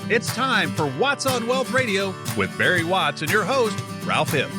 It's time for Watts on Wealth Radio with Barry Watts and your host, Ralph Hipp.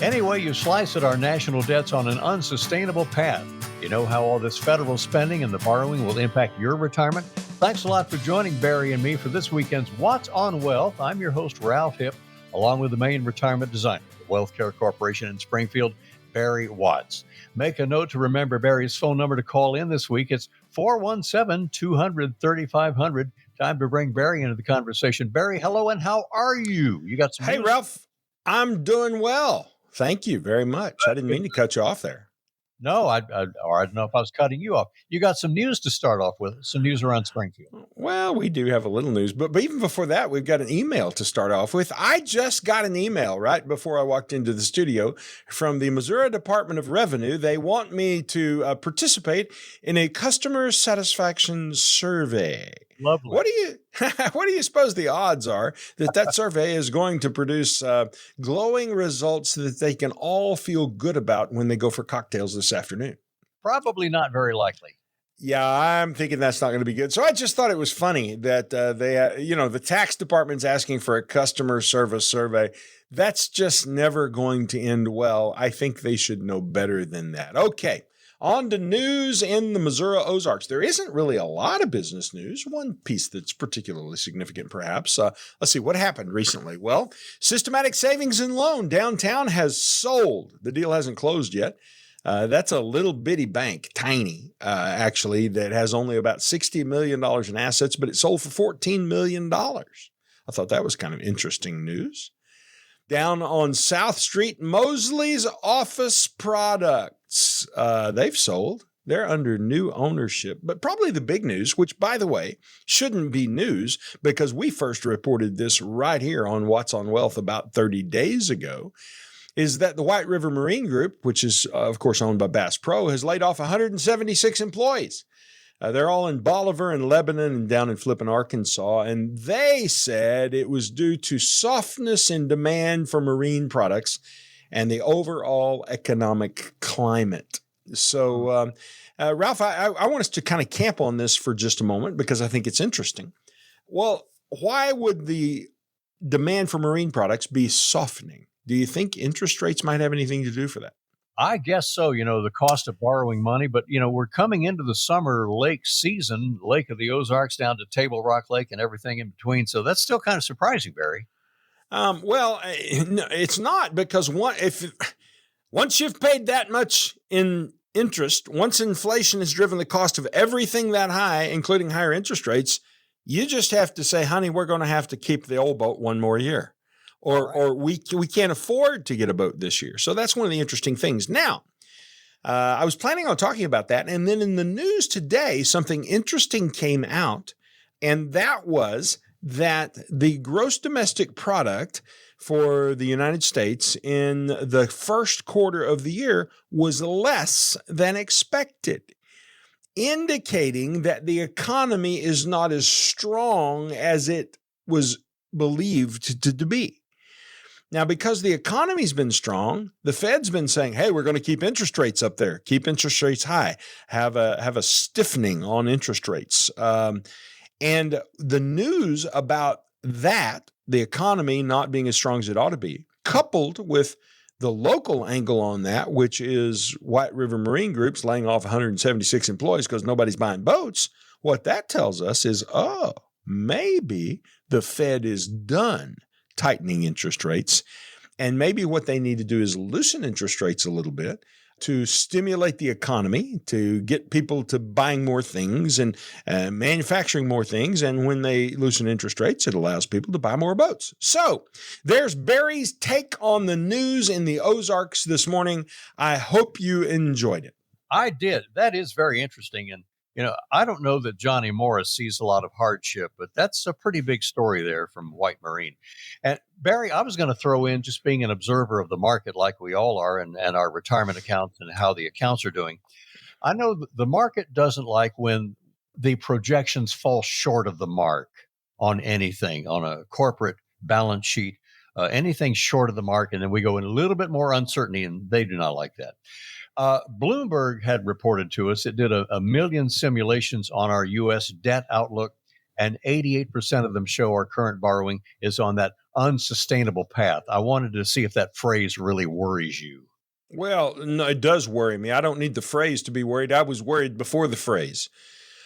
Any way you slice it, our national debt's on an unsustainable path. You know how all this federal spending and the borrowing will impact your retirement? Thanks a lot for joining Barry and me for this weekend's Watts on Wealth. I'm your host, Ralph Hipp, along with the main retirement designer, the Wealth Care Corporation in Springfield, Barry Watts. Make a note to remember Barry's phone number to call in this week. It's 417-200-3500. Time to bring Barry into the conversation. Barry, hello, and how are you? You got some Hey, news? Ralph, I'm doing well. Thank you very much. I didn't mean to cut you off there. No, I don't know if I was cutting you off. You got some news to start off with, some news around Springfield. Well, we do have a little news, but even before that, we've got an email to start off with. I just got an email right before I walked into the studio from the Missouri Department of Revenue. They want me to participate in a customer satisfaction survey. Lovely. What do you suppose the odds are that survey is going to produce glowing results that they can all feel good about when they go for cocktails this afternoon? Probably not very likely. Yeah, I'm thinking that's not going to be good. So I just thought it was funny that the tax department's asking for a customer service survey. That's just never going to end well. I think they should know better than that. Okay. On to news in the Missouri Ozarks. There isn't really a lot of business news. One piece that's particularly significant, perhaps. Let's see, what happened recently? Well, Systematic Savings and Loan downtown has sold. The deal hasn't closed yet. That's a little bitty bank, tiny, actually, that has only about $60 million in assets, but it sold for $14 million. I thought that was kind of interesting news. Down on South Street, Mosley's Office Products. They've sold. They're under new ownership. But probably the big news, which, by the way, shouldn't be news because we first reported this right here on Watts on Wealth about 30 days ago, is that the White River Marine Group, which is, of course, owned by Bass Pro, has laid off 176 employees. They're all in Bolivar and Lebanon and down in Flippin, Arkansas. And they said it was due to softness in demand for marine products and the overall economic climate. So, Ralph, I want us to kind of camp on this for just a moment because I think it's interesting. Well, why would the demand for marine products be softening? Do you think interest rates might have anything to do for that? I guess so, the cost of borrowing money. But, we're coming into the summer lake season, Lake of the Ozarks down to Table Rock Lake and everything in between. So that's still kind of surprising, Barry. Well, no, it's not because once you've paid that much in interest, once inflation has driven the cost of everything that high, including higher interest rates, you just have to say, honey, we're going to have to keep the old boat one more year. Or we can't afford to get a boat this year. So that's one of the interesting things. Now, I was planning on talking about that. And then in the news today, something interesting came out. And that was that the gross domestic product for the United States in the first quarter of the year was less than expected, indicating that the economy is not as strong as it was believed to be. Now, because the economy's been strong, the Fed's been saying, hey, we're going to keep interest rates up there, keep interest rates high, have a stiffening on interest rates. And the news about that, the economy not being as strong as it ought to be, coupled with the local angle on that, which is White River Marine Group's laying off 176 employees because nobody's buying boats, what that tells us is, maybe the Fed is done tightening interest rates. And maybe what they need to do is loosen interest rates a little bit to stimulate the economy, to get people to buying more things and manufacturing more things. And when they loosen interest rates, it allows people to buy more boats. So there's Barry's take on the news in the Ozarks this morning. I hope you enjoyed it. I did. That is very interesting. And I don't know that Johnny Morris sees a lot of hardship, but that's a pretty big story there from White Marine. And Barry, I was going to throw in just being an observer of the market like we all are and our retirement accounts and how the accounts are doing. I know the market doesn't like when the projections fall short of the mark on anything, on a corporate balance sheet, anything short of the mark. And then we go in a little bit more uncertainty, and they do not like that. Bloomberg had reported to us, it did a million simulations on our U.S. debt outlook. and 88% of them show our current borrowing is on that unsustainable path. I wanted to see if that phrase really worries you. Well, no, it does worry me. I don't need the phrase to be worried. I was worried before the phrase.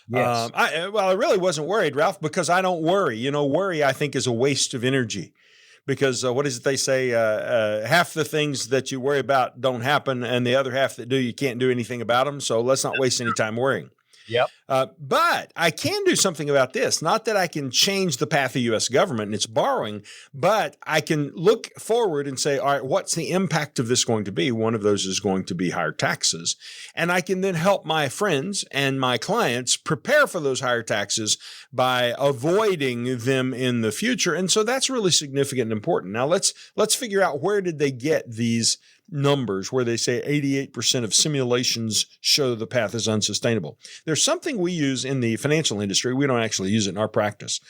Yes. I really wasn't worried, Ralph, because I don't worry. You know, worry, I think, is a waste of energy. Because what is it they say? Half the things that you worry about don't happen, and the other half that do, you can't do anything about them. So let's not waste any time worrying. Yep. But I can do something about this. Not that I can change the path of the U.S. government and its borrowing, but I can look forward and say, all right, what's the impact of this going to be? One of those is going to be higher taxes. And I can then help my friends and my clients prepare for those higher taxes by avoiding them in the future. And so that's really significant and important. Now let's figure out, where did they get these numbers where they say 88% of simulations show the path is unsustainable? There's something we use in the financial industry. We don't actually use it in our practice,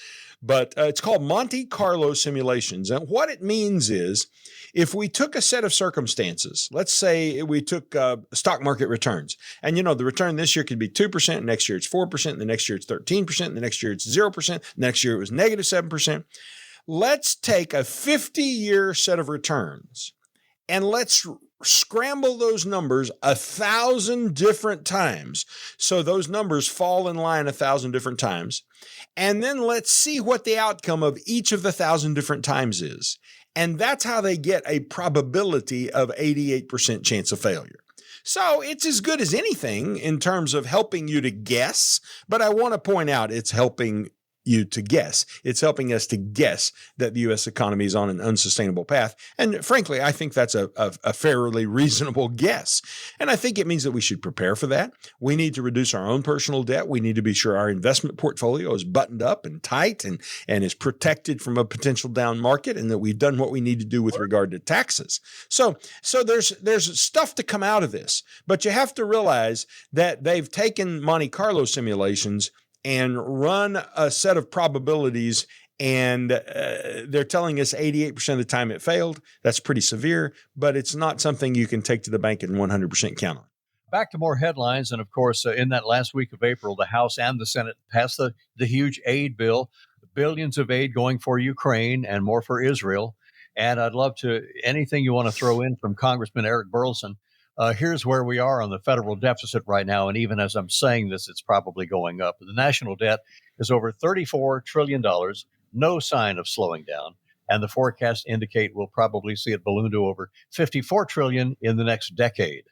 but it's called Monte Carlo simulations. And what it means is, if we took a set of circumstances, let's say we took stock market returns, and the return this year could be 2%, next year it's 4%, the next year it's 13%, the next year it's 0%, next year it was negative 7%. Let's take a 50-year set of returns and let's scramble those numbers 1,000 different times. So those numbers fall in line 1,000 different times. And then let's see what the outcome of each of the 1,000 different times is. And that's how they get a probability of 88% chance of failure. So it's as good as anything in terms of helping you to guess. But I want to point out, it's helping you to guess. It's helping us to guess that the U.S. economy is on an unsustainable path. And frankly, I think that's a fairly reasonable guess. And I think it means that we should prepare for that. We need to reduce our own personal debt. We need to be sure our investment portfolio is buttoned up and tight and is protected from a potential down market, and that we've done what we need to do with regard to taxes. So there's stuff to come out of this, but you have to realize that they've taken Monte Carlo simulations and run a set of probabilities, and they're telling us 88% of the time it failed. That's pretty severe, but it's not something you can take to the bank and 100% count on. Back to more headlines. And of course, in that last week of April, the House and the Senate passed the huge aid bill, billions of aid going for Ukraine and more for Israel. And I'd love anything you want to throw in from Congressman Eric Burleson. Here's where we are on the federal deficit right now. And even as I'm saying this, it's probably going up. The national debt is over $34 trillion, no sign of slowing down. And the forecasts indicate we'll probably see it balloon to over $54 trillion in the next decade.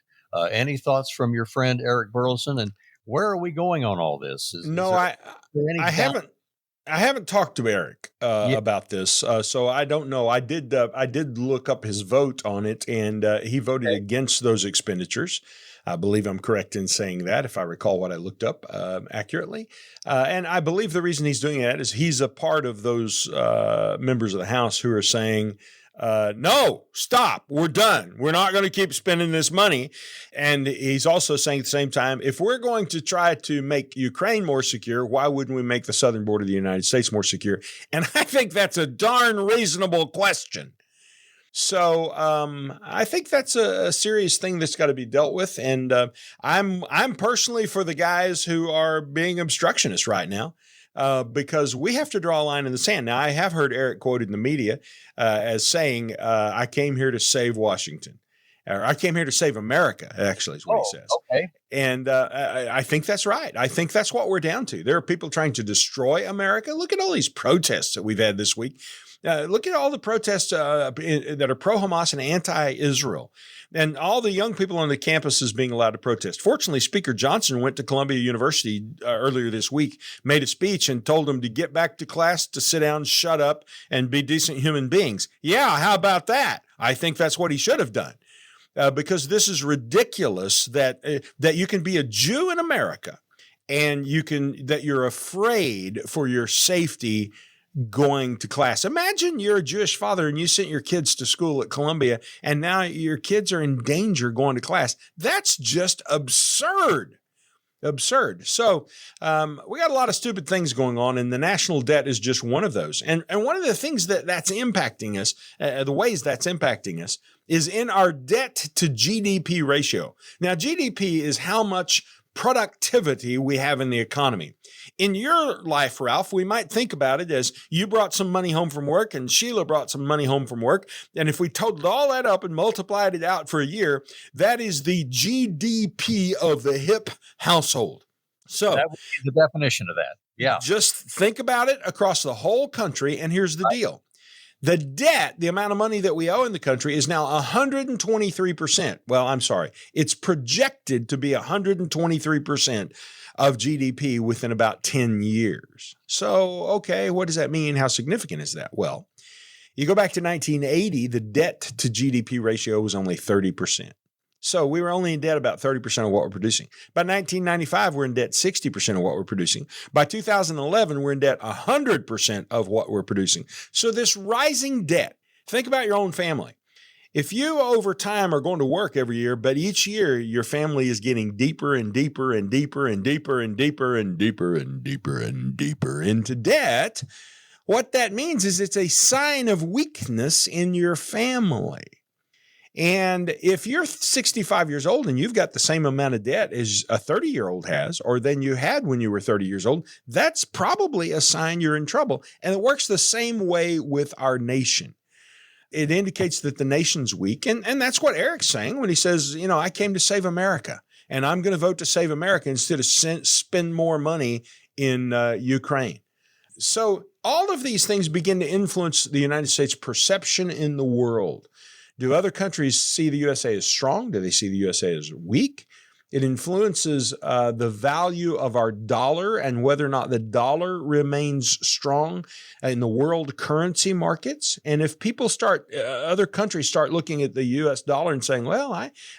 Any thoughts from your friend Eric Burleson? And where are we going on all this? I haven't talked to Eric about this, so I don't know. I did look up his vote on it, and he voted against those expenditures. I believe I'm correct in saying that, if I recall what I looked up accurately. And I believe the reason he's doing that is he's a part of those members of the House who are saying, no, stop, we're done. We're not going to keep spending this money. And he's also saying at the same time, if we're going to try to make Ukraine more secure, why wouldn't we make the southern border of the United States more secure? And I think that's a darn reasonable question. So I think that's a serious thing that's got to be dealt with. And I'm personally for the guys who are being obstructionists right now. Because we have to draw a line in the sand. Now, I have heard Eric quoted in the media as saying, I came here to save Washington. Or I came here to save America, actually, is what he says. Okay. And I think that's right. I think that's what we're down to. There are people trying to destroy America. Look at all these protests that we've had this week. Look at all the protests that are pro-Hamas and anti-Israel. And all the young people on the campuses being allowed to protest. Fortunately, Speaker Johnson went to Columbia University earlier this week, made a speech and told them to get back to class, to sit down, shut up, and be decent human beings. Yeah, how about that? I think that's what he should have done. Because this is ridiculous that you can be a Jew in America and that you're afraid for your safety going to class. Imagine you're a Jewish father and you sent your kids to school at Columbia and now your kids are in danger going to class. That's just absurd. Absurd. So we got a lot of stupid things going on, and the national debt is just one of those. And one of the things that's impacting us, the ways that's impacting us, is in our debt to GDP ratio. Now, GDP is how much productivity we have in the economy. In your life, Ralph, we might think about it as you brought some money home from work and Sheila brought some money home from work. And if we totaled all that up and multiplied it out for a year, that is the GDP of the Hipp household. So that would be the definition of that. Yeah. Just think about it across the whole country. And here's the deal. The debt, the amount of money that we owe in the country is now 123%. Well, I'm sorry. It's projected to be 123% of GDP within about 10 years. So, okay, what does that mean? How significant is that? Well, you go back to 1980, the debt to GDP ratio was only 30%. So we were only in debt about 30% of what we're producing. By 1995, we're in debt 60% of what we're producing. By 2011, we're in debt 100% of what we're producing. So this rising debt, think about your own family. If you over time are going to work every year, but each year your family is getting deeper and deeper and deeper and deeper and deeper and deeper and deeper and deeper into debt, what that means is it's a sign of weakness in your family. And if you're 65 years old and you've got the same amount of debt as a 30-year-old has, or than you had when you were 30 years old, that's probably a sign you're in trouble. And it works the same way with our nation. It indicates that the nation's weak. And that's what Eric's saying when he says, I came to save America and I'm going to vote to save America instead of spend more money in Ukraine. So all of these things begin to influence the United States' perception in the world. Do other countries see the USA as strong? Do they see the USA as weak? It influences the value of our dollar and whether or not the dollar remains strong in the world currency markets. And if people other countries start looking at the US dollar and saying, well,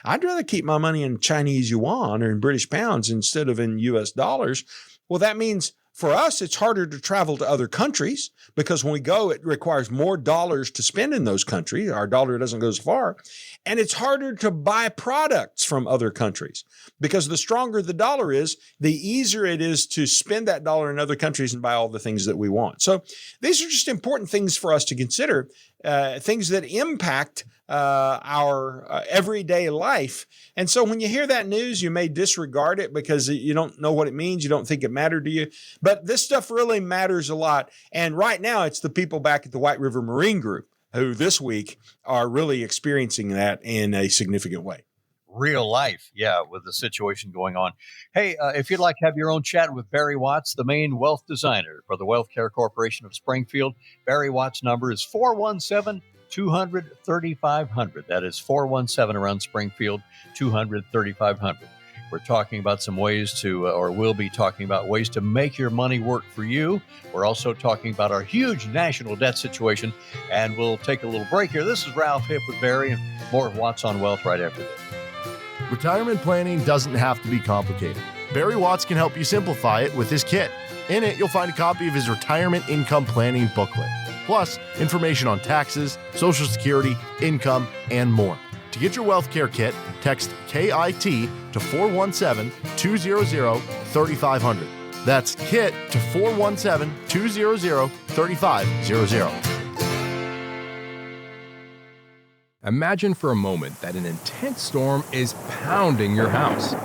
I'd rather keep my money in Chinese yuan or in British pounds instead of in US dollars. Well, that means for us, it's harder to travel to other countries because when we go, it requires more dollars to spend in those countries. Our dollar doesn't go as far. And it's harder to buy products from other countries because the stronger the dollar is, the easier it is to spend that dollar in other countries and buy all the things that we want. So these are just important things for us to consider, things that impact our everyday life. And so when you hear that news, you may disregard it because you don't know what it means. You don't think it mattered to you. But this stuff really matters a lot. And right now, it's the people back at the White River Marine Group who this week are really experiencing that in a significant way. Real life, yeah, with the situation going on. Hey, if you'd like to have your own chat with Barry Watts, the main wealth designer for the Wealth Care Corporation of Springfield, Barry Watts' number is 417-200-3500. That is 417 around Springfield, 200-3500. We're talking about some ways we'll be talking about ways to make your money work for you. We're also talking about our huge national debt situation, and we'll take a little break here. This is Ralph Hipp with Barry, and more of Watts on Wealth right after this. Retirement planning doesn't have to be complicated. Barry Watts can help you simplify it with his kit. In it, you'll find a copy of his retirement income planning booklet, plus information on taxes, Social Security, income, and more. To get your wealth care kit, text KIT to 417-200-3500. That's KIT to 417-200-3500. Imagine for a moment that an intense storm is pounding your house.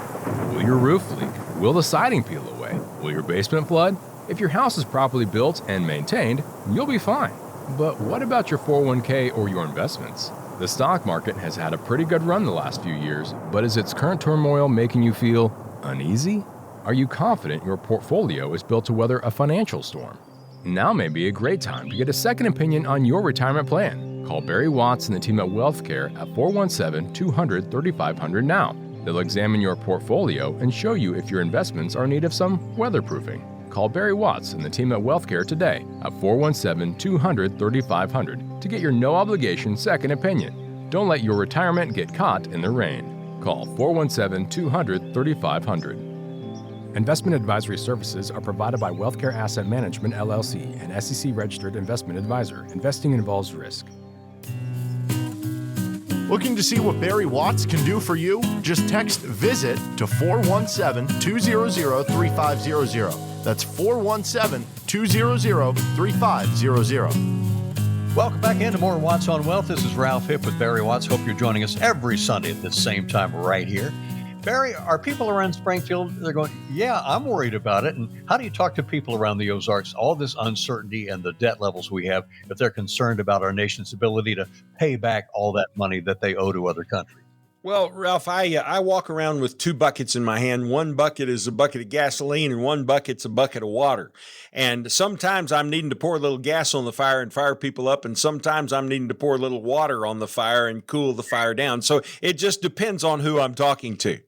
Will your roof leak? Will the siding peel away? Will your basement flood? If your house is properly built and maintained, you'll be fine. But what about your 401k or your investments? The stock market has had a pretty good run the last few years, but is its current turmoil making you feel uneasy? Are you confident your portfolio is built to weather a financial storm? Now may be a great time to get a second opinion on your retirement plan. Call Barry Watts and the team at Wealth Care at 417-200-3500 now. They'll examine your portfolio and show you if your investments are in need of some weatherproofing. Call Barry Watts and the team at Wealth Care today at 417-200-3500 to get your no-obligation second opinion. Don't let your retirement get caught in the rain. Call 417-200-3500. Investment advisory services are provided by WealthCare Asset Management, LLC, an SEC-registered investment advisor. Investing involves risk. Looking to see what Barry Watts can do for you? Just text VISIT to 417-200-3500. That's 417-200-3500. Welcome back into more Watts on Wealth. This is Ralph Hipp with Barry Watts. Hope you're joining us every Sunday at the same time right here. Barry, are people around Springfield, they're going, yeah, I'm worried about it. And how do you talk to people around the Ozarks, all this uncertainty and the debt levels we have, if they're concerned about our nation's ability to pay back all that money that they owe to other countries? Well, Ralph, I walk around with two buckets in my hand. One bucket is a bucket of gasoline and one bucket's a bucket of water. And sometimes I'm needing to pour a little gas on the fire and fire people up. And sometimes I'm needing to pour a little water on the fire and cool the fire down. So it just depends on who I'm talking to.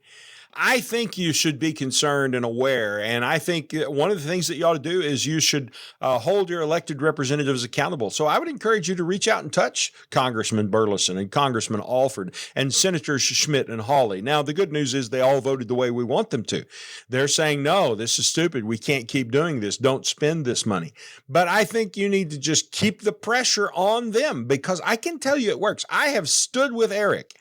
I think you should be concerned and aware. And I think one of the things that you ought to do is you should hold your elected representatives accountable. So I would encourage you to reach out and touch Congressman Burleson and Congressman Alford and Senators Schmidt and Hawley. Now, the good news is they all voted the way we want them to. They're saying, no, this is stupid. We can't keep doing this. Don't spend this money. But I think you need to just keep the pressure on them, because I can tell you it works. I have stood with Eric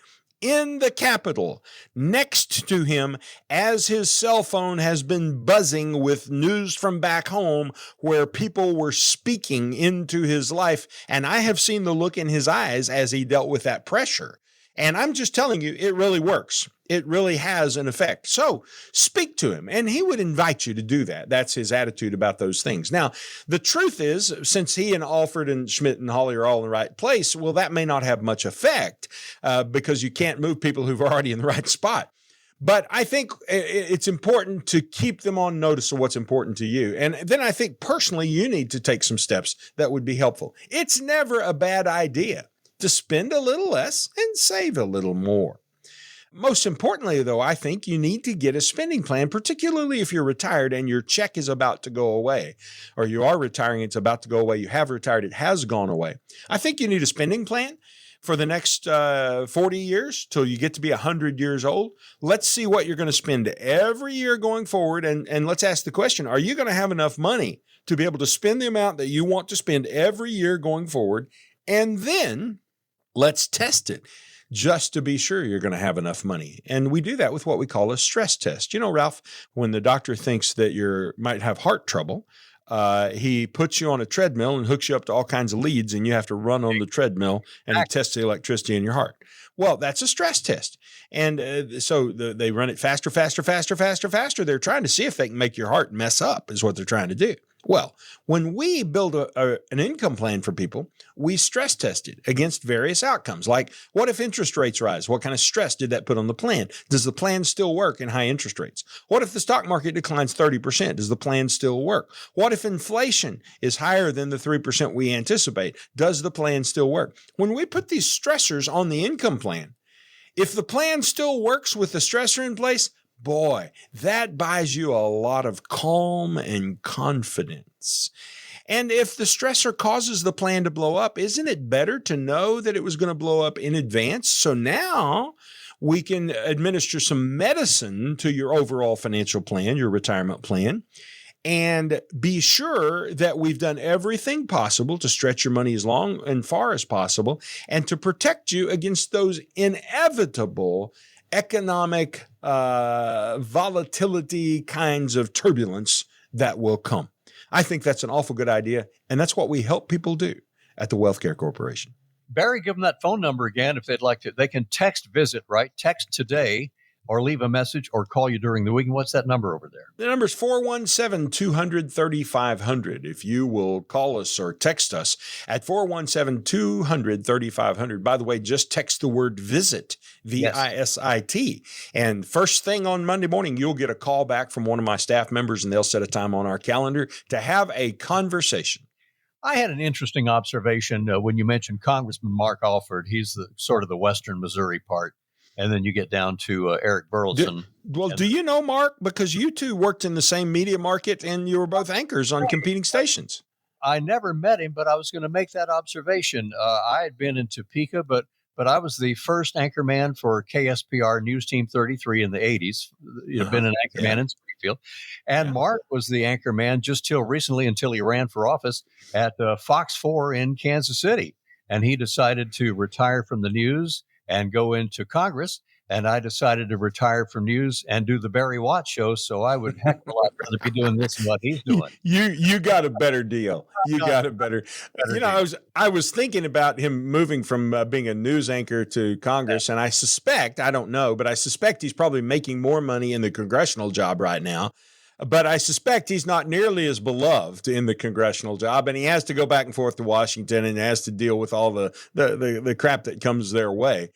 in the Capitol next to him as his cell phone has been buzzing with news from back home where people were speaking into his life. And I have seen the look in his eyes as he dealt with that pressure. And I'm just telling you, it really works. It really has an effect. So speak to him, and he would invite you to do that. That's his attitude about those things. Now, the truth is, since he and Alford and Schmidt and Hawley are all in the right place, well, that may not have much effect because you can't move people who've already in the right spot. But I think it's important to keep them on notice of what's important to you. And then I think personally, you need to take some steps that would be helpful. It's never a bad idea to spend a little less and save a little more. Most importantly, though, I think you need to get a spending plan, particularly if you're retired and your check is about to go away, or you are retiring, it's about to go away, you have retired, it has gone away. I think you need a spending plan for the next 40 years till you get to be 100 years old. Let's see what you're going to spend every year going forward, and let's ask the question, are you going to have enough money to be able to spend the amount that you want to spend every year going forward? And then let's test it, just to be sure you're going to have enough money. And we do that with what we call a stress test. You know, Ralph, when the doctor thinks that you might have heart trouble, he puts you on a treadmill and hooks you up to all kinds of leads, and you have to run on the treadmill and it tests the electricity in your heart. Well, that's a stress test. And so they run it faster. They're trying to see if they can make your heart mess up, is what they're trying to do. Well, when we build an income plan for people, we stress test it against various outcomes. Like, what if interest rates rise? What kind of stress did that put on the plan? Does the plan still work in high interest rates? What if the stock market declines 30%? Does the plan still work? What if inflation is higher than the 3% we anticipate? Does the plan still work? When we put these stressors on the income plan, if the plan still works with the stressor in place, boy, that buys you a lot of calm and confidence. And if the stressor causes the plan to blow up, isn't it better to know that it was going to blow up in advance? So now we can administer some medicine to your overall financial plan, your retirement plan, and be sure that we've done everything possible to stretch your money as long and far as possible and to protect you against those inevitable economic volatility kinds of turbulence that will come. I think that's an awful good idea, and that's what we help people do at the Wealth Care Corporation. Barry, give them that phone number again if they'd like to. They can text visit, right? Text today or leave a message or call you during the week. And what's that number over there? The number is 417-200-3500. If you will call us or text us at 417-200-3500. By the way, just text the word visit, V-I-S-I-T. And first thing on Monday morning, you'll get a call back from one of my staff members, and they'll set a time on our calendar to have a conversation. I had an interesting observation when you mentioned Congressman Mark Alford. He's sort of the Western Missouri part. And then you get down to Eric Burleson. Do you know Mark? Because you two worked in the same media market and you were both anchors on competing stations. I never met him, but I was going to make that observation. I had been in Topeka, but I was the first anchor man for KSPR News Team 33 in the 80s. You've been an anchor man in Springfield. And Mark was the anchor man just till recently, until he ran for office at Fox 4 in Kansas City. And he decided to retire from the news and go into Congress. and I decided to retire from news and do the Barry Watts show. So I would heck of a lot rather be doing this than what he's doing. You got a better deal. You got a better. You know, I was thinking about him moving from being a news anchor to Congress, and I don't know, but I suspect he's probably making more money in the congressional job right now. But I suspect he's not nearly as beloved in the congressional job, and he has to go back and forth to Washington and has to deal with all the crap that comes their way.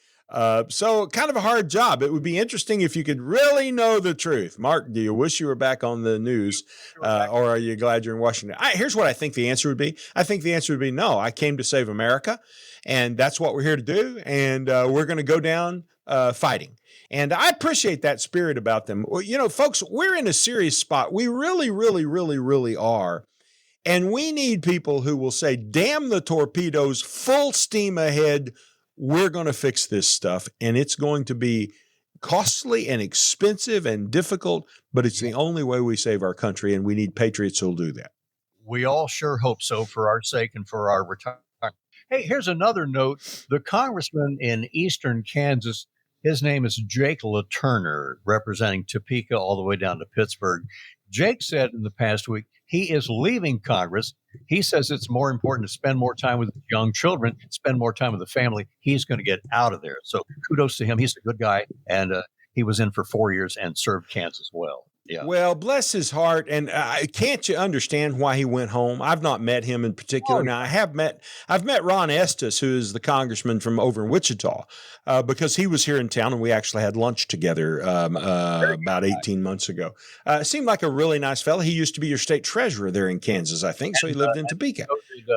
So kind of a hard job. It would be interesting if you could really know the truth. Mark, do you wish you were back on the news, or are you glad you're in Washington? Here's what I think the answer would be. I think the answer would be no. I came to save America, and that's what we're here to do, and we're going to go down fighting. And I appreciate that spirit about them. You know, folks, we're in a serious spot. We really, really, really, really are. And we need people who will say, damn the torpedoes, full steam ahead. We're going to fix this stuff. And it's going to be costly and expensive and difficult, but it's the only way we save our country. And we need patriots who'll do that. We all sure hope so, for our sake and for our retirement. Hey, here's another note. The congressman in eastern Kansas, his name is Jake LaTurner, representing Topeka all the way down to Pittsburgh. Jake said in the past week he is leaving Congress. He says it's more important to spend more time with young children, spend more time with the family. He's going to get out of there. So kudos to him. He's a good guy, and he was in for 4 years and served Kansas well. Yeah. Well, bless his heart. And can't you understand why he went home? I've not met him in particular. Now, I've met Ron Estes, who is the congressman from over in Wichita, because he was here in town and we actually had lunch together about 18 months ago. Seemed like a really nice fellow. He used to be your state treasurer there in Kansas, I think. So he lived in Topeka.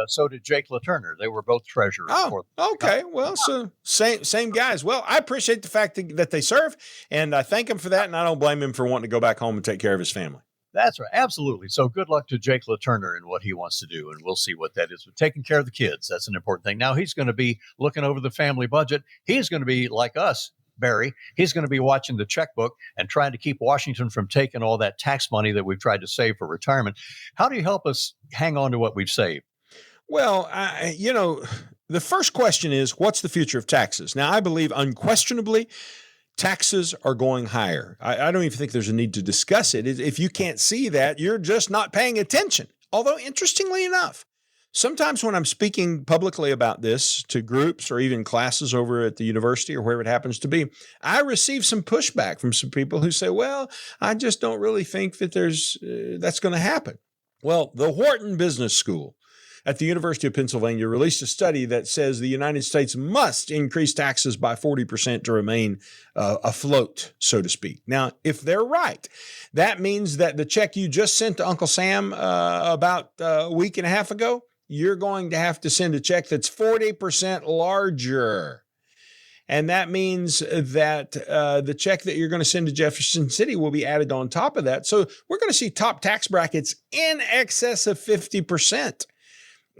So did Jake LaTurner. They were both treasurers. Oh, okay. Well, so same guys. Well, I appreciate the fact that they serve, and I thank him for that, and I don't blame him for wanting to go back home and take care of his family. That's right. Absolutely. So good luck to Jake LaTurner and what he wants to do. And we'll see what that is. But taking care of the kids, that's an important thing. Now he's going to be looking over the family budget. He's going to be like us, Barry. He's going to be watching the checkbook and trying to keep Washington from taking all that tax money that we've tried to save for retirement. How do you help us hang on to what we've saved? Well, the first question is, what's the future of taxes? Now, I believe unquestionably, taxes are going higher. I don't even think there's a need to discuss it. If you can't see that, you're just not paying attention. Although, interestingly enough, sometimes when I'm speaking publicly about this to groups or even classes over at the university or wherever it happens to be, I receive some pushback from some people who say, well, I just don't really think that that's going to happen. Well, the Wharton Business School at the University of Pennsylvania released a study that says the United States must increase taxes by 40% to remain afloat, so to speak. Now, if they're right, that means that the check you just sent to Uncle Sam about a week and a half ago, you're going to have to send a check that's 40% larger. And that means that the check that you're going to send to Jefferson City will be added on top of that. So we're going to see top tax brackets in excess of 50%.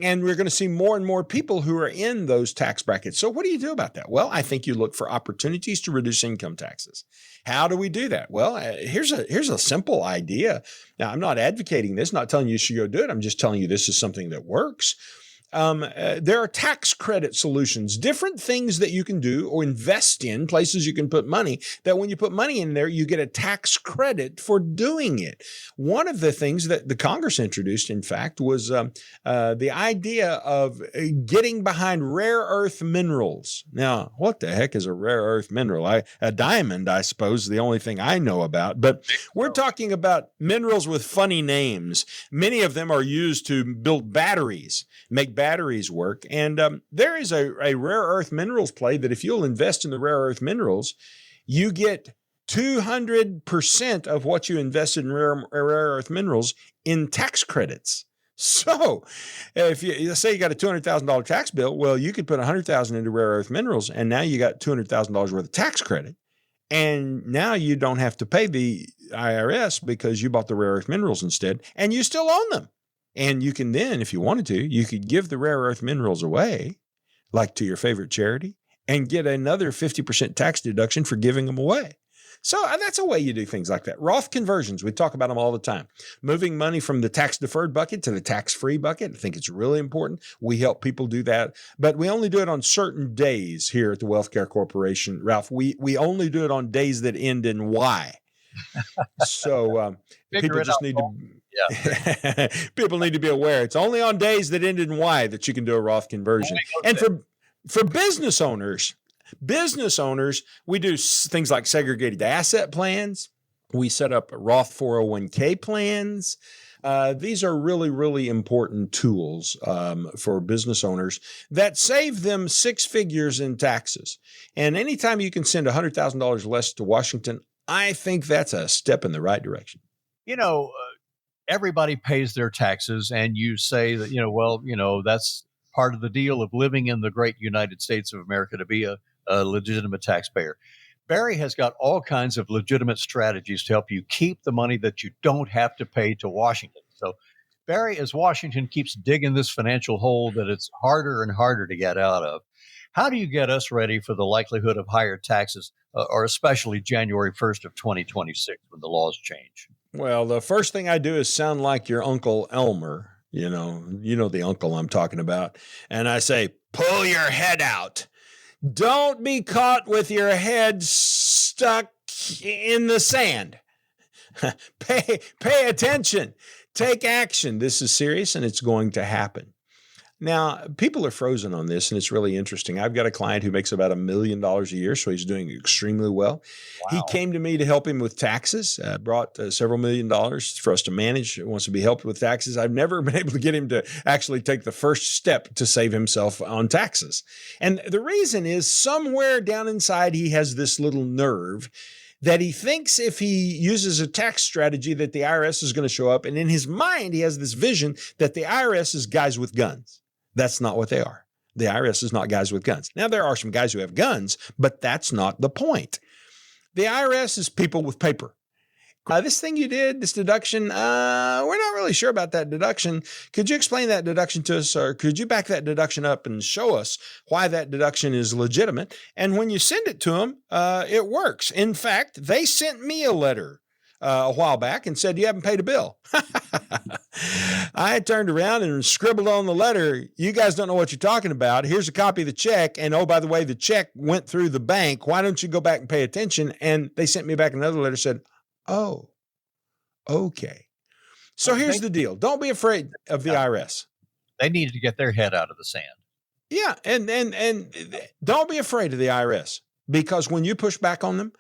And we're going to see more and more people who are in those tax brackets. So what do you do about that? Well, I think you look for opportunities to reduce income taxes. How do we do that? Well, here's a simple idea. Now, I'm not advocating this, not telling you should go do it. I'm just telling you this is something that works. There are tax credit solutions, different things that you can do or invest in, places you can put money, that when you put money in there, you get a tax credit for doing it. One of the things that the Congress introduced, in fact, was the idea of getting behind rare earth minerals. Now, what the heck is a rare earth mineral? A diamond, I suppose, is the only thing I know about. But we're talking about minerals with funny names. Many of them are used to build batteries, make batteries work. And there is a rare earth minerals play that if you'll invest in the rare earth minerals, you get 200% of what you invested in rare earth minerals in tax credits. So if let's say you got a $200,000 tax bill, well, you could put $100,000 into rare earth minerals, and now you got $200,000 worth of tax credit. And now you don't have to pay the IRS because you bought the rare earth minerals instead, and you still own them. And you can then, if you wanted to, you could give the rare earth minerals away, like to your favorite charity, and get another 50% tax deduction for giving them away. So that's a way you do things like that. Roth conversions, we talk about them all the time. Moving money from the tax-deferred bucket to the tax-free bucket. I think it's really important. We help people do that, but we only do it on certain days here at the Wealth Care Corporation. Ralph, we only do it on days that end in Y. So people just need to people need to be aware. It's only on days that end in Y that you can do a Roth conversion. And for business owners, we do things like segregated asset plans. We set up Roth 401k plans. These are really, really important tools for business owners that save them six figures in taxes. And anytime you can send $100,000 less to Washington, I think that's a step in the right direction. Everybody pays their taxes, and you say that, that's part of the deal of living in the great United States of America, to be a legitimate taxpayer. Barry has got all kinds of legitimate strategies to help you keep the money that you don't have to pay to Washington. So, Barry, as Washington keeps digging this financial hole that it's harder and harder to get out of, how do you get us ready for the likelihood of higher taxes, or especially January 1st of 2026 when the laws change? Well, the first thing I do is sound like your Uncle Elmer. You know the uncle I'm talking about. And I say, pull your head out. Don't be caught with your head stuck in the sand. Pay attention. Take action. This is serious and it's going to happen. Now, people are frozen on this, and it's really interesting. I've got a client who makes about $1 million a year, so he's doing extremely well. Wow. He came to me to help him with taxes, brought several $1 million for us to manage, wants to be helped with taxes. I've never been able to get him to actually take the first step to save himself on taxes. And the reason is somewhere down inside, he has this little nerve that he thinks if he uses a tax strategy that the IRS is going to show up. And in his mind, he has this vision that the IRS is guys with guns. That's not what they are. The IRS is not guys with guns. Now, there are some guys who have guns, but that's not the point. The IRS is people with paper. This thing you did, this deduction, we're not really sure about that deduction. Could you explain that deduction to us, or could you back that deduction up and show us why that deduction is legitimate? And when you send it to them, it works. In fact, they sent me a letter a while back and said, you haven't paid a bill. I turned around and scribbled on the letter, you guys don't know what you're talking about. Here's a copy of the check. And oh, by the way, the check went through the bank. Why don't you go back and pay attention? And they sent me back another letter, said, oh, okay. So here's the deal. Don't be afraid of the IRS. They needed to get their head out of the sand. Yeah. And don't be afraid of the IRS, because when you push back on them,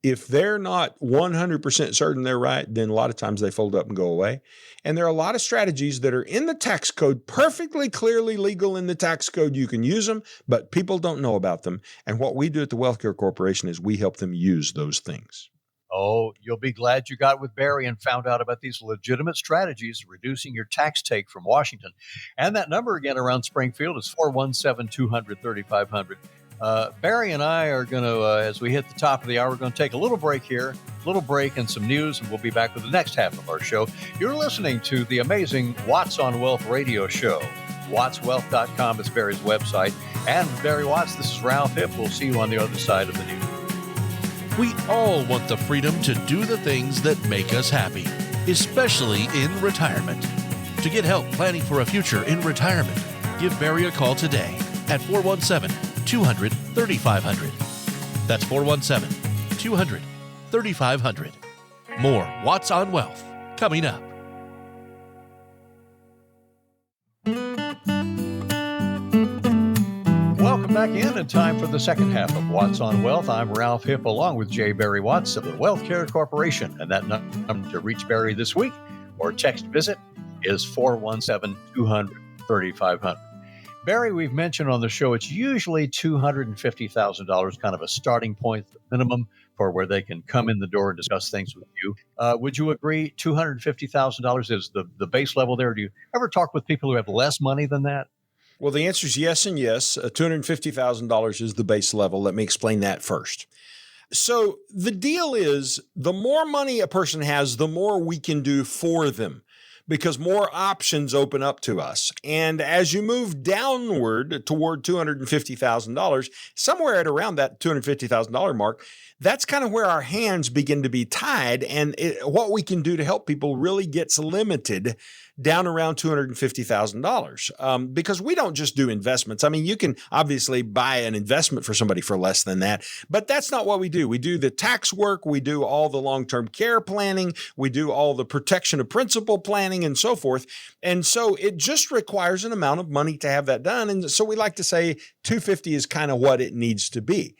if they're not 100% certain they're right, then a lot of times they fold up and go away. And there are a lot of strategies that are in the tax code, perfectly clearly legal in the tax code. You can use them, but people don't know about them. And what we do at the Wealth Care Corporation is we help them use those things. Oh, you'll be glad you got with Barry and found out about these legitimate strategies, reducing your tax take from Washington. And that number again around Springfield is 417-200-3500. Barry and I are going to, as we hit the top of the hour, we're going to take a little break here, a little break and some news, and we'll be back with the next half of our show. You're listening to the amazing Watts on Wealth radio show. WattsWealth.com is Barry's website. And Barry Watts, this is Ralph Hipp. We'll see you on the other side of the news. We all want the freedom to do the things that make us happy, especially in retirement. To get help planning for a future in retirement, give Barry a call today at 417-200-3500. That's 417-200-3500. More Watts on Wealth coming up. Welcome back in time for the second half of Watts on Wealth. I'm Ralph Hipp along with J. Barry Watts of the Wealth Care Corporation. And that number to reach Barry this week or text visit is 417-200-3500. Barry, we've mentioned on the show, it's usually $250,000, kind of a starting point, the minimum for where they can come in the door and discuss things with you. Would you agree $250,000 is the base level there? Do you ever talk with people who have less money than that? Well, the answer is yes and yes. $250,000 is the base level. Let me explain that first. So the deal is the more money a person has, the more we can do for them. because more options open up to us. And as you move downward toward $250,000, somewhere at around that $250,000 mark, that's kind of where our hands begin to be tied. And what we can do to help people really gets limited down around $250,000 because we don't just do investments. I mean, you can obviously buy an investment for somebody for less than that, but that's not what we do. We do the tax work. We do all the long-term care planning. We do all the protection of principal planning and so forth. And so it just requires an amount of money to have that done. And so we like to say 250 is kind of what it needs to be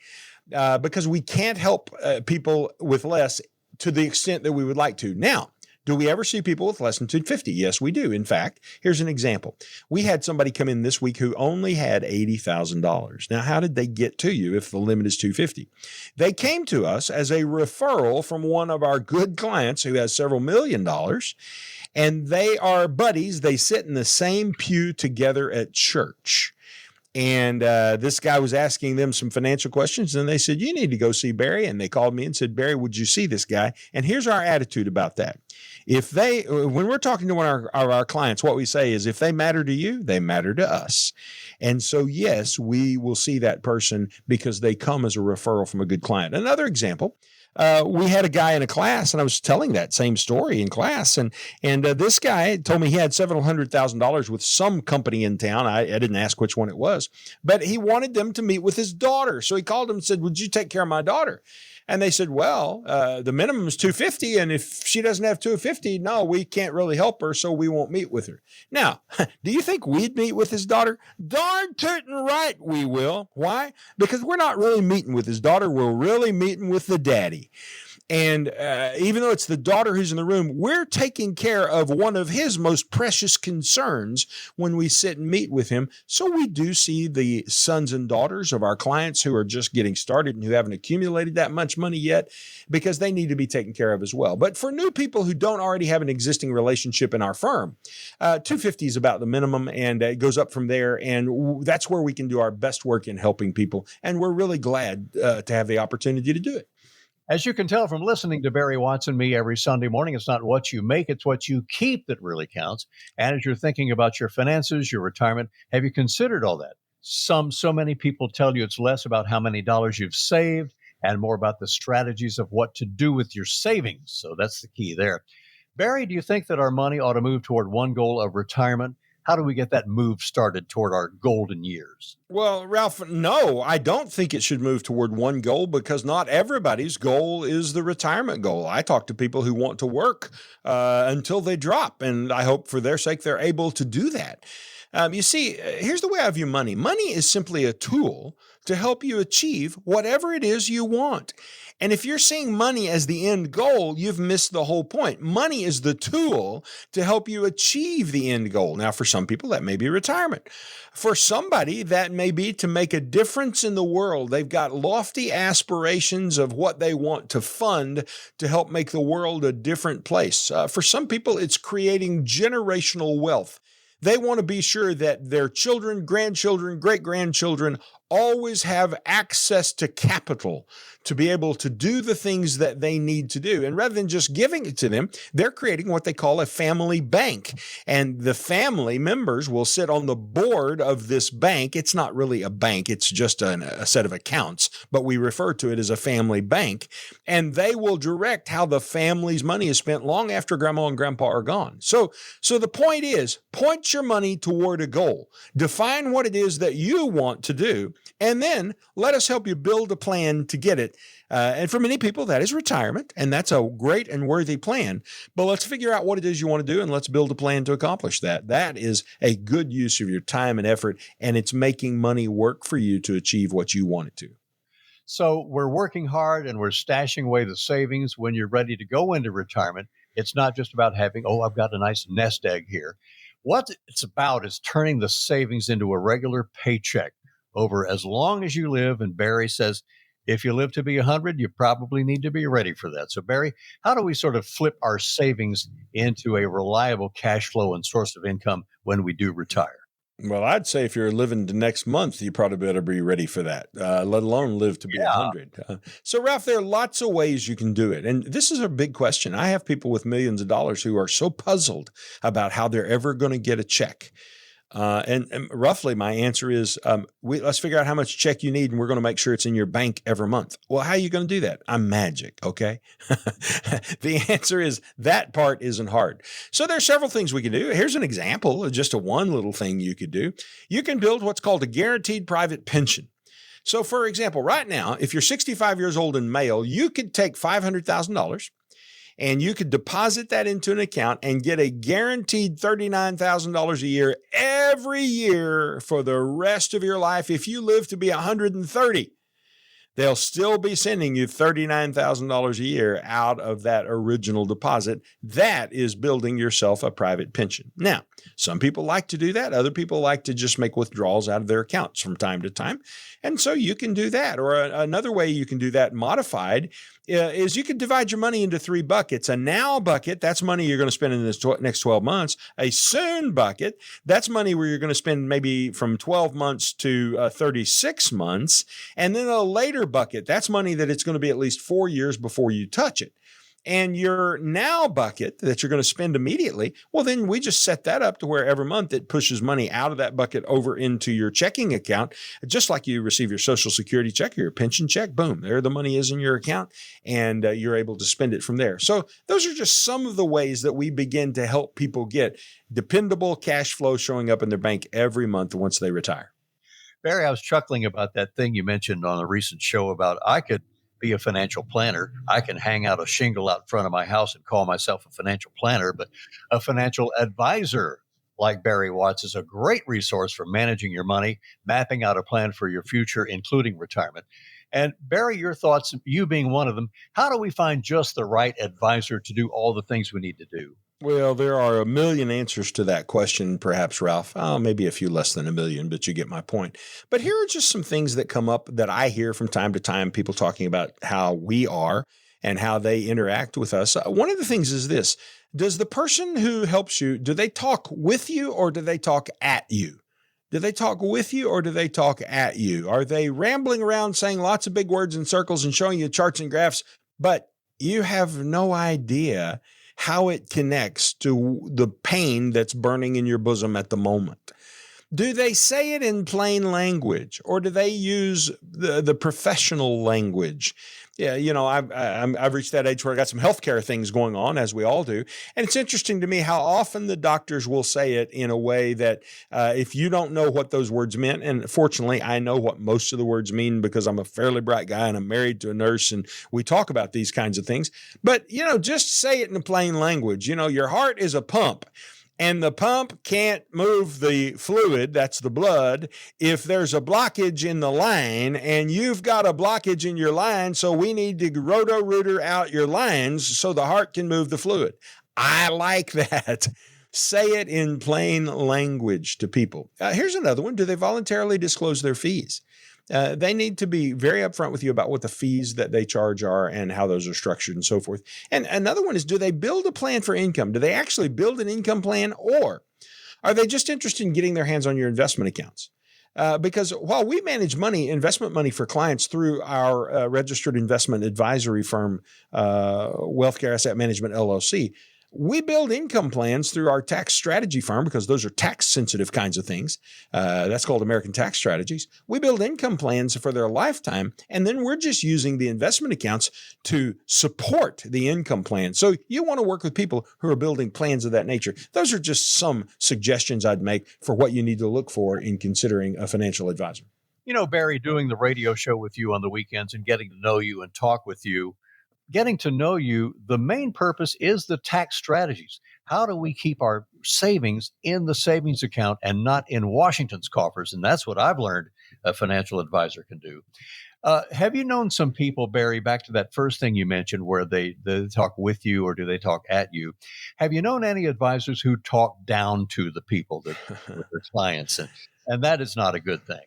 because we can't help people with less to the extent that we would like to. Now, do we ever see people with less than 250? Yes, we do. In fact, here's an example. We had somebody come in this week who only had $80,000. Now, how did they get to you if the limit is 250? They came to us as a referral from one of our good clients who has several $1 million, and they are buddies. They sit in the same pew together at church. And this guy was asking them some financial questions, and they said, you need to go see Barry. And they called me and said, Barry, would you see this guy? And here's our attitude about that. When we're talking to one of our clients, what we say is, if they matter to you, they matter to us. And so, yes, we will see that person because they come as a referral from a good client. Another example, we had a guy in a class, and I was telling that same story in class. And this guy told me he had several $100,000 with some company in town. I didn't ask which one it was, but he wanted them to meet with his daughter. So he called them and said, would you take care of my daughter? And they said, well, the minimum is 250. And if she doesn't have 250, no, we can't really help her. So we won't meet with her. Now, do you think we'd meet with his daughter? Darn tootin' right we will. Why? Because we're not really meeting with his daughter. We're really meeting with the daddy. And even though it's the daughter who's in the room, we're taking care of one of his most precious concerns when we sit and meet with him. So we do see the sons and daughters of our clients who are just getting started and who haven't accumulated that much money yet because they need to be taken care of as well. But for new people who don't already have an existing relationship in our firm, 250 is about the minimum, and it goes up from there. And that's where we can do our best work in helping people. And we're really glad to have the opportunity to do it. As you can tell from listening to Barry Watts and me every Sunday morning, it's not what you make, it's what you keep that really counts. And as you're thinking about your finances, your retirement, have you considered all that? So many people tell you it's less about how many dollars you've saved and more about the strategies of what to do with your savings. So that's the key there. Barry, do you think that our money ought to move toward one goal of retirement? How do we get that move started toward our golden years? Well, Ralph, no, I don't think it should move toward one goal because not everybody's goal is the retirement goal. I talk to people who want to work until they drop, and I hope for their sake they're able to do that. You see, here's the way I view money. Money is simply a tool to help you achieve whatever it is you want. And if you're seeing money as the end goal, you've missed the whole point. Money is the tool to help you achieve the end goal. Now, for some people, that may be retirement. For somebody, that may be to make a difference in the world. They've got lofty aspirations of what they want to fund to help make the world a different place. For some people, it's creating generational wealth. They want to be sure that their children, grandchildren, great-grandchildren always have access to capital to be able to do the things that they need to do. And rather than just giving it to them, they're creating what they call a family bank. And the family members will sit on the board of this bank. It's not really a bank. It's just a set of accounts, but we refer to it as a family bank. And they will direct how the family's money is spent long after grandma and grandpa are gone. So the point is, point your money toward a goal. Define what it is that you want to do, and then let us help you build a plan to get it. And for many people, that is retirement, and that's a great and worthy plan. But let's figure out what it is you want to do, and let's build a plan to accomplish that. That is a good use of your time and effort, and it's making money work for you to achieve what you want it to. So we're working hard and we're stashing away the savings. When you're ready to go into retirement, it's not just about having, I've got a nice nest egg here. What it's about is turning the savings into a regular paycheck over as long as you live. And Barry says, if you live to be 100, you probably need to be ready for that. So Barry, how do we sort of flip our savings into a reliable cash flow and source of income when we do retire? Well, I'd say if you're living to next month, you probably better be ready for that, let alone live to be 100. So, Ralph, there are lots of ways you can do it. And this is a big question. I have people with millions of dollars who are so puzzled about how they're ever going to get a check. And roughly my answer is, let's figure out how much check you need, and we're going to make sure it's in your bank every month. Well, how are you going to do that? I'm magic, okay? The answer is that part isn't hard. So there's several things we can do. Here's an example of just one little thing you could do. You can build what's called a guaranteed private pension. So for example, right now, if you're 65 years old and male, you could take $500,000 and you could deposit that into an account and get a guaranteed $39,000 a year every year for the rest of your life. If you live to be 130, they'll still be sending you $39,000 a year out of that original deposit. That is building yourself a private pension. Now, some people like to do that. Other people like to just make withdrawals out of their accounts from time to time. And so you can do that. Or another way you can do that modified is you can divide your money into 3 buckets. A now bucket, that's money you're going to spend in this next 12 months. A soon bucket, that's money where you're going to spend maybe from 12 months to 36 months. And then a later bucket, that's money that it's going to be at least 4 years before you touch it. And your now bucket that you're going to spend immediately, well, then we just set that up to where every month it pushes money out of that bucket over into your checking account, just like you receive your Social Security check or your pension check. Boom, there the money is in your account, and you're able to spend it from there. So those are just some of the ways that we begin to help people get dependable cash flow showing up in their bank every month once they retire. Barry, I was chuckling about that thing you mentioned on a recent show about I could be a financial planner. I can hang out a shingle out front of my house and call myself a financial planner, but a financial advisor like Barry Watts is a great resource for managing your money, mapping out a plan for your future, including retirement. And Barry, your thoughts, you being one of them, how do we find just the right advisor to do all the things we need to do? Well, there are a million answers to that question, perhaps, Ralph. Maybe a few less than a million, but you get my point. But here are just some things that come up that I hear from time to time, people talking about how we are and how they interact with us. One of the things is this. Does the person who helps you, do they talk with you or do they talk at you? Do they talk with you or do they talk at you? Are they rambling around saying lots of big words and circles and showing you charts and graphs, but you have no idea how it connects to the pain that's burning in your bosom at the moment? Do they say it in plain language or do they use the professional language? Yeah, I've reached that age where I got some healthcare things going on, as we all do. And it's interesting to me how often the doctors will say it in a way that if you don't know what those words meant, and fortunately, I know what most of the words mean because I'm a fairly bright guy and I'm married to a nurse and we talk about these kinds of things. But, just say it in plain language. Your heart is a pump. And the pump can't move the fluid, that's the blood, if there's a blockage in the line, and you've got a blockage in your line, so we need to roto-rooter out your lines so the heart can move the fluid. I like that. Say it in plain language to people. Here's another one. Do they voluntarily disclose their fees? They need to be very upfront with you about what the fees that they charge are and how those are structured and so forth. And another one is, do they build a plan for income? Do they actually build an income plan, or are they just interested in getting their hands on your investment accounts? Because while we manage investment money for clients through our registered investment advisory firm, Wealthcare Asset Management, LLC, we build income plans through our tax strategy firm because those are tax sensitive kinds of things. That's called American Tax Strategies. We build income plans for their lifetime, and then we're just using the investment accounts to support the income plan. So you want to work with people who are building plans of that nature. Those are just some suggestions I'd make for what you need to look for in considering a financial advisor. Barry, doing the radio show with you on the weekends and getting to know you and talk with you, getting to know you, the main purpose is the tax strategies. How do we keep our savings in the savings account and not in Washington's coffers? And that's what I've learned a financial advisor can do. Have you known some people, Barry, back to that first thing you mentioned where they talk with you or do they talk at you? Have you known any advisors who talk down to the people with their clients? And that is not a good thing.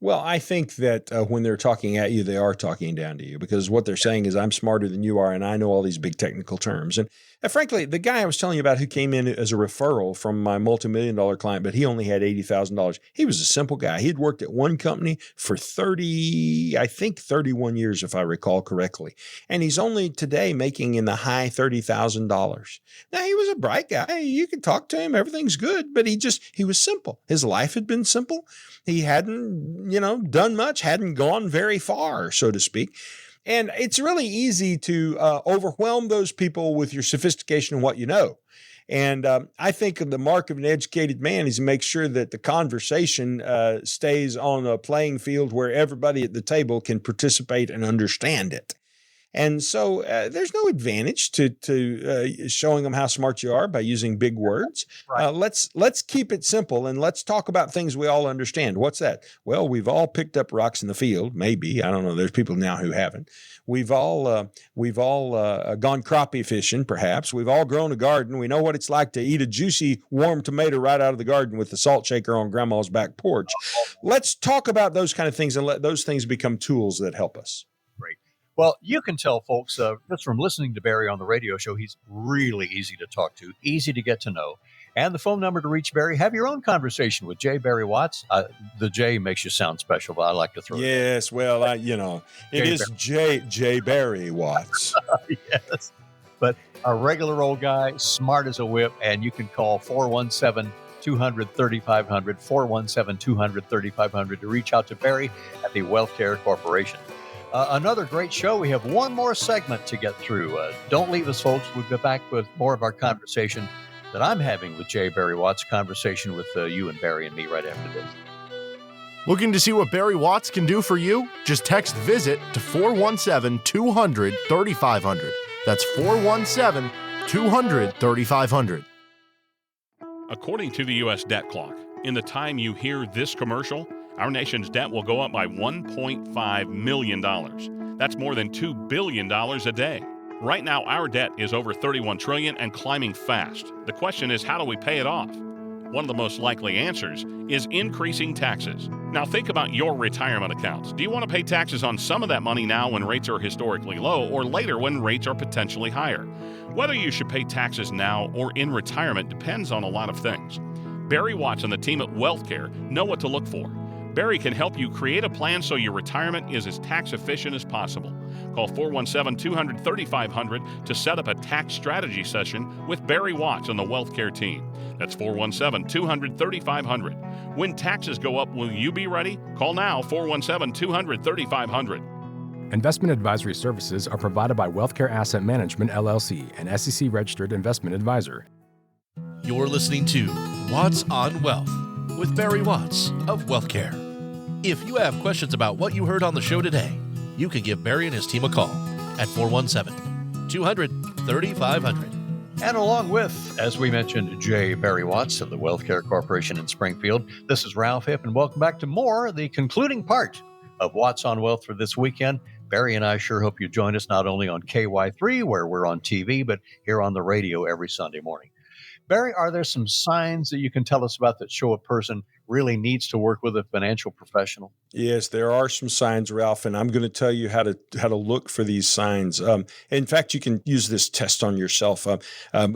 Well, I think that when they're talking at you, they are talking down to you because what they're saying is I'm smarter than you are and I know all these big technical terms. And Frankly, the guy I was telling you about who came in as a referral from my multi-million-dollar client, but he only had $80,000. He was a simple guy. He had worked at one company for 31 years, if I recall correctly. And he's only today making in the high $30,000. Now, he was a bright guy. You could talk to him. Everything's good. But he was simple. His life had been simple. He hadn't, done much, hadn't gone very far, so to speak. And it's really easy to overwhelm those people with your sophistication and what you know. And I think the mark of an educated man is to make sure that the conversation stays on a playing field where everybody at the table can participate and understand it. And so there's no advantage to showing them how smart you are by using big words. Right. Let's keep it simple and let's talk about things we all understand. What's that? Well, we've all picked up rocks in the field. Maybe, I don't know. There's people now who haven't. We've all gone crappie fishing. Perhaps we've all grown a garden. We know what it's like to eat a juicy, warm tomato right out of the garden with the salt shaker on Grandma's back porch. Let's talk about those kind of things and let those things become tools that help us. Great. Well, you can tell, folks, just from listening to Barry on the radio show, he's really easy to talk to, easy to get to know. And the phone number to reach Barry, have your own conversation with J. Barry Watts. The J makes you sound special, but I like to throw it. Yes, well, it is J. Barry Watts. Yes, but a regular old guy, smart as a whip, and you can call 417-200-3500, 417-200-3500 to reach out to Barry at the Wealth Care Corporation. Another great show. We have one more segment to get through. Don't leave us, folks. We'll be back with more of our conversation that I'm having with J. Barry Watts, conversation with you and Barry and me right after this. Looking to see what Barry Watts can do for you? Just text VISIT to 417-200-3500. That's 417-200-3500. According to the U.S. debt clock, in the time you hear this commercial, our nation's debt will go up by $1.5 million. That's more than $2 billion a day. Right now, our debt is over $31 trillion and climbing fast. The question is, how do we pay it off? One of the most likely answers is increasing taxes. Now think about your retirement accounts. Do you want to pay taxes on some of that money now when rates are historically low or later when rates are potentially higher? Whether you should pay taxes now or in retirement depends on a lot of things. Barry Watts and the team at WealthCare know what to look for. Barry can help you create a plan so your retirement is as tax efficient as possible. Call 417-200-3500 to set up a tax strategy session with Barry Watts and the WealthCare team. That's 417-200-3500. When taxes go up, will you be ready? Call now, 417-200-3500. Investment advisory services are provided by WealthCare Asset Management, LLC, an SEC-registered investment advisor. You're listening to Watts on Wealth with Barry Watts of WealthCare. If you have questions about what you heard on the show today, you can give Barry and his team a call at 417-200-3500. And along with, as we mentioned, J. Barry Watts of the Wealth Care Corporation in Springfield, this is Ralph Hipp, and welcome back to more, the concluding part of Watts on Wealth for this weekend. Barry and I sure hope you join us not only on KY3, where we're on TV, but here on the radio every Sunday morning. Barry, are there some signs that you can tell us about that show a person really needs to work with a financial professional? Yes, there are some signs, Ralph, and I'm going to tell you how to look for these signs. In fact, you can use this test on yourself.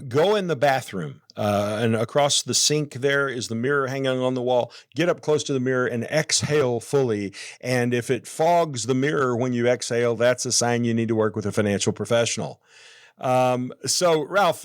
Go in the bathroom, and across the sink there is the mirror hanging on the wall. Get up close to the mirror and exhale fully. And if it fogs the mirror when you exhale, that's a sign you need to work with a financial professional. So Ralph,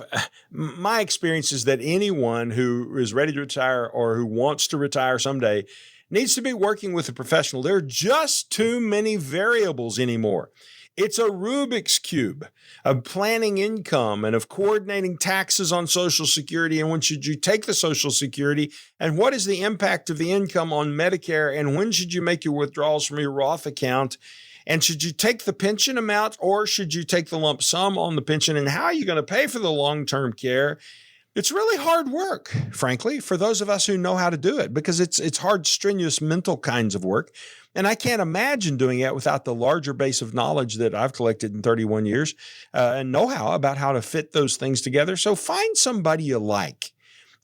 my experience is that anyone who is ready to retire or who wants to retire someday needs to be working with a professional. There are just too many variables anymore. It's a Rubik's Cube of planning income and of coordinating taxes on Social Security. And when should you take the Social Security? And what is the impact of the income on Medicare? And when should you make your withdrawals from your Roth account? And should you take the pension amount or should you take the lump sum on the pension? And how are you going to pay for the long-term care? It's really hard work, frankly, for those of us who know how to do it, because it's hard, strenuous mental kinds of work. And I can't imagine doing it without the larger base of knowledge that I've collected in 31 years and know-how about how to fit those things together. So find somebody you like.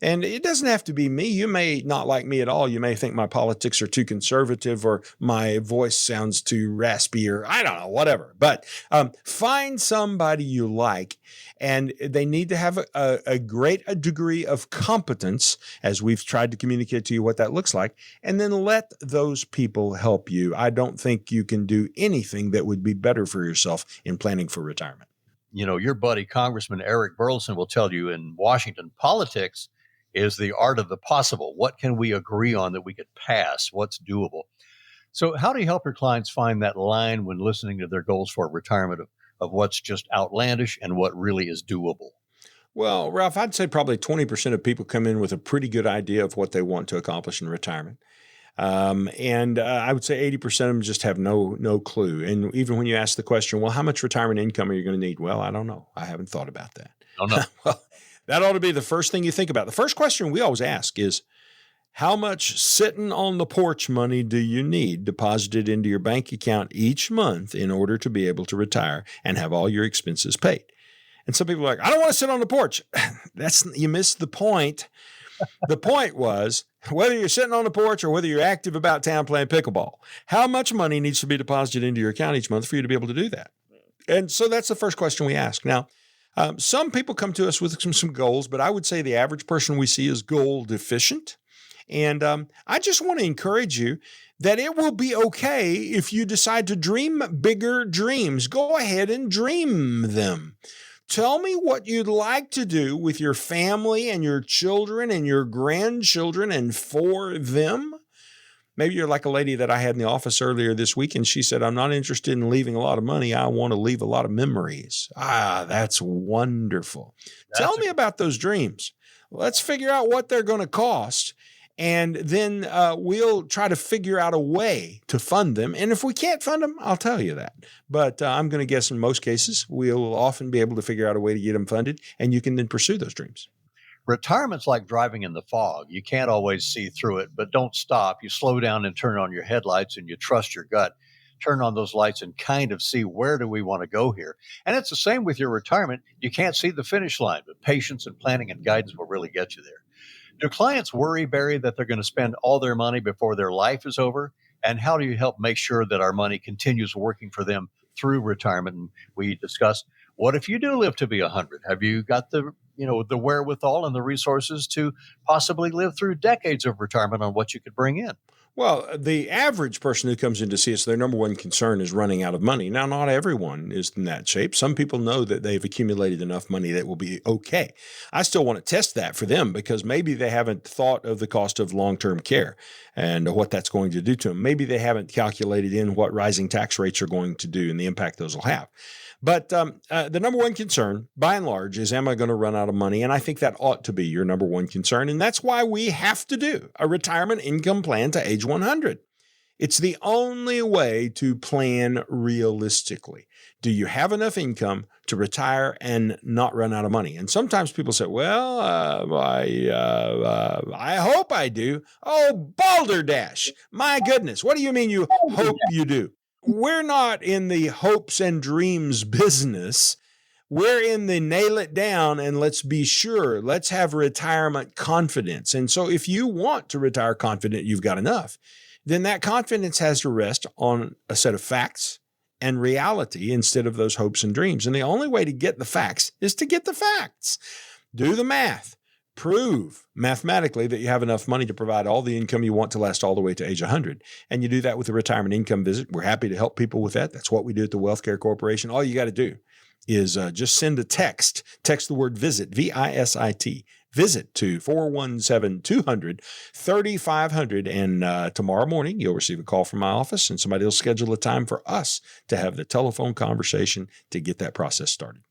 And it doesn't have to be me. You may not like me at all. You may think my politics are too conservative or my voice sounds too raspy or I don't know, whatever. But find somebody you like, and they need to have a great degree of competence, as we've tried to communicate to you what that looks like, and then let those people help you. I don't think you can do anything that would be better for yourself in planning for retirement. You know, your buddy, Congressman Eric Burleson, will tell you in Washington, politics is the art of the possible. What can we agree on that we could pass? What's doable? So how do you help your clients find that line when listening to their goals for retirement of what's just outlandish and what really is doable? Well, Ralph, I'd say probably 20% of people come in with a pretty good idea of what they want to accomplish in retirement. And I would say 80% of them just have no clue. And even when you ask the question, well, how much retirement income are you going to need? Well, I don't know. I haven't thought about that. Oh, no. Well, that ought to be the first thing you think about. The first question we always ask is, how much sitting on the porch money do you need deposited into your bank account each month in order to be able to retire and have all your expenses paid? And some people are like, I don't want to sit on the porch. You missed the point. The point was, whether you're sitting on the porch or whether you're active about town playing pickleball, how much money needs to be deposited into your account each month for you to be able to do that? And so that's the first question we ask. Now, some people come to us with some goals, but I would say the average person we see is goal deficient. And I just want to encourage you that it will be okay if you decide to dream bigger dreams. Go ahead and dream them. Tell me what you'd like to do with your family and your children and your grandchildren and for them. Maybe you're like a lady that I had in the office earlier this week, and she said, I'm not interested in leaving a lot of money. I want to leave a lot of memories. That's wonderful. Tell me about those dreams. Let's figure out what they're going to cost. And then we'll try to figure out a way to fund them. And if we can't fund them, I'll tell you that. But I'm going to guess in most cases, we'll often be able to figure out a way to get them funded, and you can then pursue those dreams. Retirement's like driving in the fog. You can't always see through it, but don't stop. You slow down and turn on your headlights, and you trust your gut. Turn on those lights and kind of see, where do we want to go here? And it's the same with your retirement. You can't see the finish line, but patience and planning and guidance will really get you there. Do clients worry, Barry, that they're going to spend all their money before their life is over? And how do you help make sure that our money continues working for them through retirement? And we discussed, what if you do live to be 100? Have you got the wherewithal and the resources to possibly live through decades of retirement on what you could bring in? Well, the average person who comes in to see us, their number one concern is running out of money. Now, not everyone is in that shape. Some people know that they've accumulated enough money that will be okay. I still want to test that for them because maybe they haven't thought of the cost of long-term care and what that's going to do to them. Maybe they haven't calculated in what rising tax rates are going to do and the impact those will have. But the number one concern, by and large, is, am I going to run out of money? And I think that ought to be your number one concern. And that's why we have to do a retirement income plan to age 100. It's the only way to plan realistically. Do you have enough income to retire and not run out of money? And sometimes people say, well, I hope I do. Oh, balderdash. My goodness. What do you mean you hope you do? We're not in the hopes and dreams business. We're in the nail it down and let's be sure. Let's have retirement confidence. And so if you want to retire confident you've got enough, then that confidence has to rest on a set of facts and reality instead of those hopes and dreams. And the only way to get the facts is to get the facts. Do the math. Prove mathematically that you have enough money to provide all the income you want to last all the way to age 100. And you do that with a retirement income visit. We're happy to help people with that. That's what we do at the Wealth Care Corporation. All you got to do is just send a text. Text the word VISIT, VISIT, visit to 417-200-3500. And tomorrow morning, you'll receive a call from my office and somebody will schedule a time for us to have the telephone conversation to get that process started.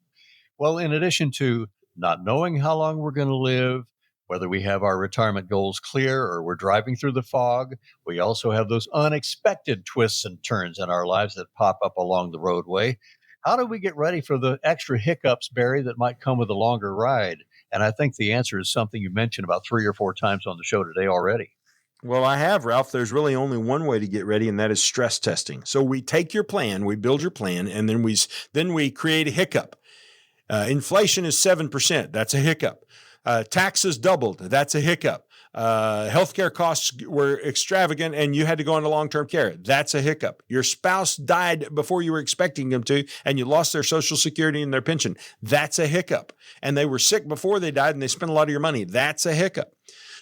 Well, in addition to not knowing how long we're going to live, whether we have our retirement goals clear or we're driving through the fog, we also have those unexpected twists and turns in our lives that pop up along the roadway. How do we get ready for the extra hiccups, Barry, that might come with a longer ride? And I think the answer is something you mentioned about 3 or 4 times on the show today already. Well, I have, Ralph. There's really only one way to get ready, and that is stress testing. So we take your plan, we build your plan, and then we create a hiccup. Inflation is 7%. That's a hiccup. Taxes doubled. That's a hiccup. Healthcare costs were extravagant and you had to go into long-term care. That's a hiccup. Your spouse died before you were expecting them to, and you lost their Social Security and their pension. That's a hiccup. And they were sick before they died and they spent a lot of your money. That's a hiccup.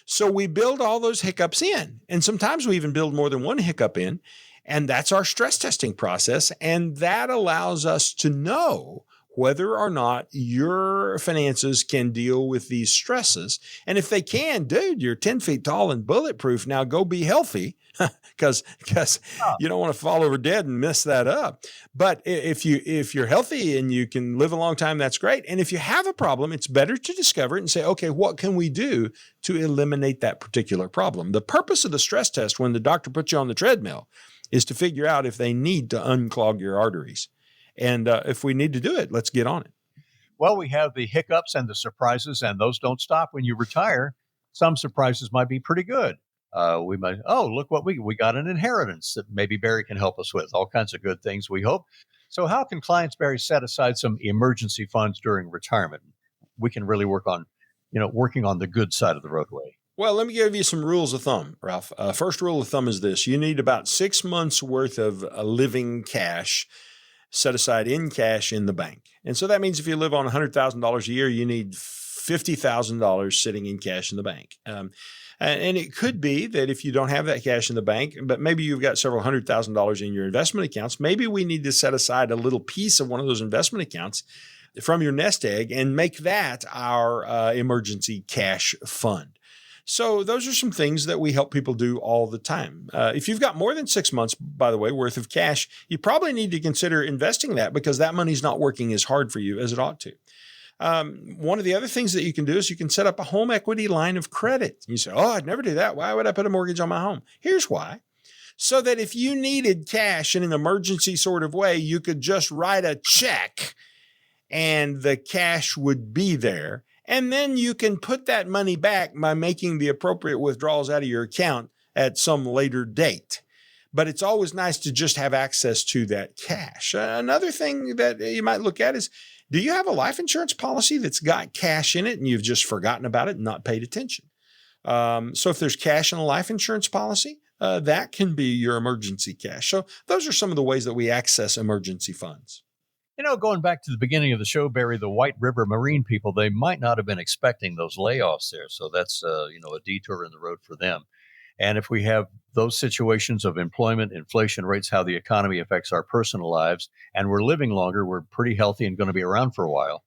So we build all those hiccups in. And sometimes we even build more than one hiccup in. And that's our stress testing process. And that allows us to know whether or not your finances can deal with these stresses. And if they can, dude, you're 10 feet tall and bulletproof. Now go be healthy because you don't want to fall over dead and mess that up. But if you're healthy and you can live a long time, that's great. And if you have a problem, it's better to discover it and say, okay, what can we do to eliminate that particular problem? The purpose of the stress test when the doctor puts you on the treadmill is to figure out if they need to unclog your arteries. And if we need to do it, let's get on it. Well, we have the hiccups and the surprises, and those don't stop when you retire. Some surprises might be pretty good. We might, look what we got an inheritance that maybe Barry can help us with. All kinds of good things, we hope. So how can clients, Barry, set aside some emergency funds during retirement? We can really work on, working on the good side of the roadway. Well, let me give you some rules of thumb, Ralph. First rule of thumb is this. You need about 6 months worth of living cash set aside in cash in the bank. And so that means if you live on $100,000 a year, you need $50,000 sitting in cash in the bank. And it could be that if you don't have that cash in the bank, but maybe you've got several $100,000 in your investment accounts, maybe we need to set aside a little piece of one of those investment accounts from your nest egg and make that our emergency cash fund. So those are some things that we help people do all the time. If you've got more than 6 months, by the way, worth of cash, you probably need to consider investing that because that money's not working as hard for you as it ought to. One of the other things that you can do is you can set up a home equity line of credit. You say, I'd never do that. Why would I put a mortgage on my home? Here's why. So that if you needed cash in an emergency sort of way, you could just write a check and the cash would be there. And then you can put that money back by making the appropriate withdrawals out of your account at some later date. But it's always nice to just have access to that cash. Another thing that you might look at is, do you have a life insurance policy that's got cash in it and you've just forgotten about it and not paid attention? So if there's cash in a life insurance policy, that can be your emergency cash. So those are some of the ways that we access emergency funds. Going back to the beginning of the show, Barry, the White River Marine people, they might not have been expecting those layoffs there. So that's, a detour in the road for them. And if we have those situations of employment, inflation rates, how the economy affects our personal lives, and we're living longer, we're pretty healthy and going to be around for a while,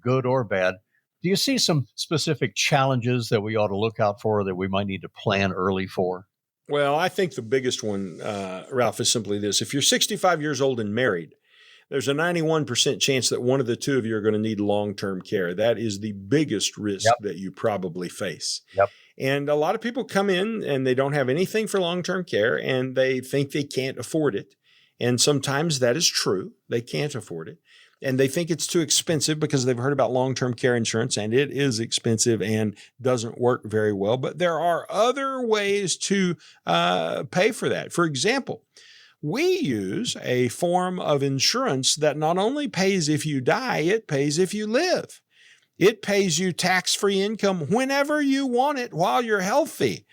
good or bad. Do you see some specific challenges that we ought to look out for that we might need to plan early for? Well, I think the biggest one, Ralph, is simply this. If you're 65 years old and married, there's a 91% chance that one of the two of you are going to need long-term care. That is the biggest risk that you probably face. Yep. And a lot of people come in and they don't have anything for long-term care and they think they can't afford it. And sometimes that is true. They can't afford it. And they think it's too expensive because they've heard about long-term care insurance, and it is expensive and doesn't work very well. But there are other ways to pay for that. For example, we use a form of insurance that not only pays if you die, it pays if you live. It pays you tax-free income whenever you want it while you're healthy.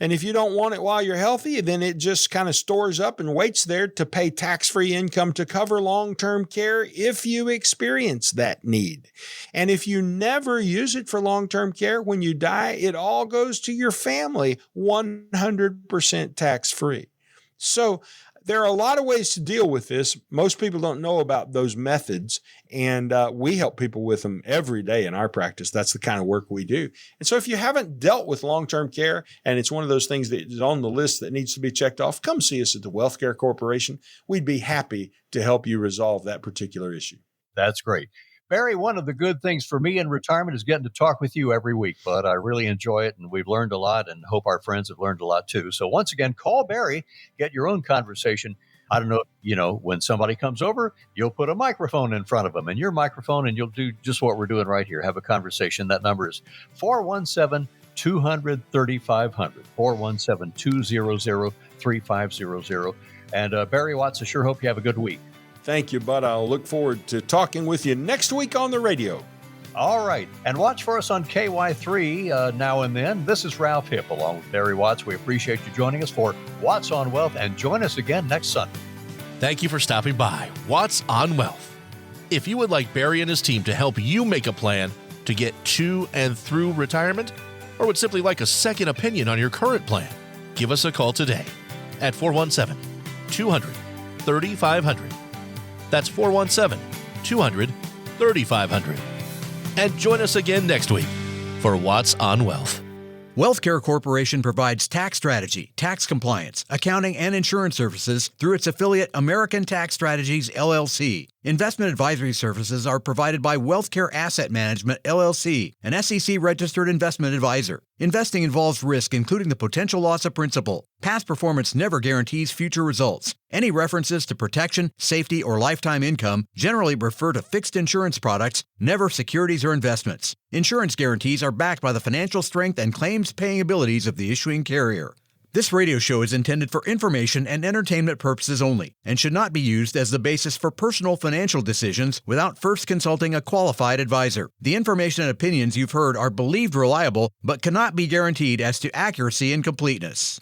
And if you don't want it while you're healthy, then it just kind of stores up and waits there to pay tax-free income to cover long-term care if you experience that need. And if you never use it for long-term care, when you die, it all goes to your family 100% tax-free. So there are a lot of ways to deal with this. Most people don't know about those methods, and we help people with them every day in our practice. That's the kind of work we do. And so if you haven't dealt with long-term care, and it's one of those things that is on the list that needs to be checked off, come see us at the Wealth Care Corporation. We'd be happy to help you resolve that particular issue. That's great. Barry, one of the good things for me in retirement is getting to talk with you every week, but I really enjoy it, and we've learned a lot, and hope our friends have learned a lot too. So once again, call Barry, get your own conversation. I don't know, when somebody comes over, you'll put a microphone in front of them, and your microphone, and you'll do just what we're doing right here, have a conversation. That number is 417-200-3500, 417-200-3500. And Barry Watts, I sure hope you have a good week. Thank you, bud. I'll look forward to talking with you next week on the radio. All right. And watch for us on KY3 now and then. This is Ralph Hipp along with Barry Watts. We appreciate you joining us for Watts on Wealth, and join us again next Sunday. Thank you for stopping by Watts on Wealth. If you would like Barry and his team to help you make a plan to get to and through retirement, or would simply like a second opinion on your current plan, give us a call today at 417-200-3500. That's 417-200-3500. And join us again next week for Watts on Wealth. WealthCare Corporation provides tax strategy, tax compliance, accounting, and insurance services through its affiliate American Tax Strategies, LLC. Investment advisory services are provided by WealthCare Asset Management, LLC, an SEC-registered investment advisor. Investing involves risk, including the potential loss of principal. Past performance never guarantees future results. Any references to protection, safety, or lifetime income generally refer to fixed insurance products, never securities or investments. Insurance guarantees are backed by the financial strength and claims-paying abilities of the issuing carrier. This radio show is intended for information and entertainment purposes only and should not be used as the basis for personal financial decisions without first consulting a qualified advisor. The information and opinions you've heard are believed reliable but cannot be guaranteed as to accuracy and completeness.